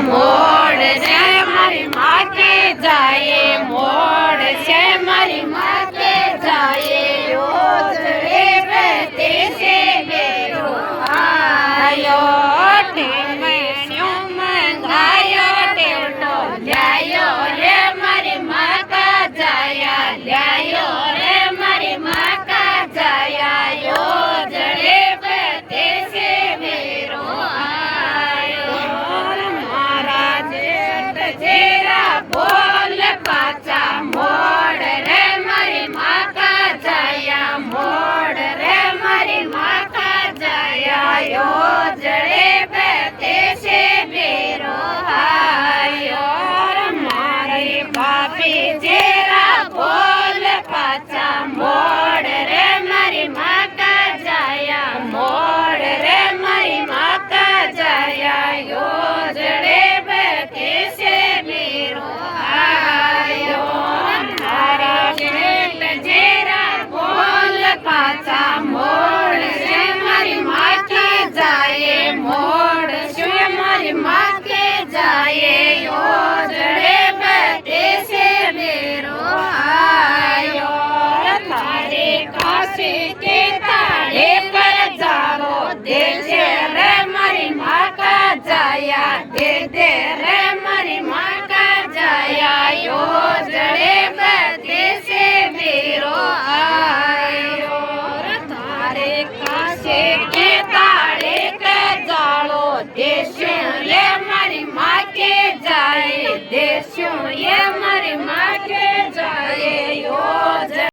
mode છે મારી માકે જાય મોડ છે મારી માકે જાય યોજડે બેઠે છે બેરો આયો ઠેમણ્યો મંગાયો ટેવટો લ્યાયો રે મારી માકા જાયા લ્યાયો રે મારી માકા જાયા યોજડે બેઠે છે બેરો બોલ પાછા મોડ રે મારી માકા જાયા મોડ રે મારી માકા જાયા યોજડે બેઠે છે બેરો આયો મારી બાપી જેરા બોલ પાછા મોડ રે મારી માકા જાયા મોડ રે મારી માકા જાયા યોજડે બેઠે છે બેરો પાછા મોડ છે મારી માકે જાય મોડ છે મારી માકે જાય યોજડે બેઠે છે બેરો આયો તારે કાશે કે તાળે પર જાવો દેશે રે મારી માકા જાયા દે રે મારી માકા જાયા યોજડે બેઠે છે બેરો આયો તારે કાશે કે તાળે કે જાળો દેશું રે મારી માકે જાય દેશું એ મારી માકે જાય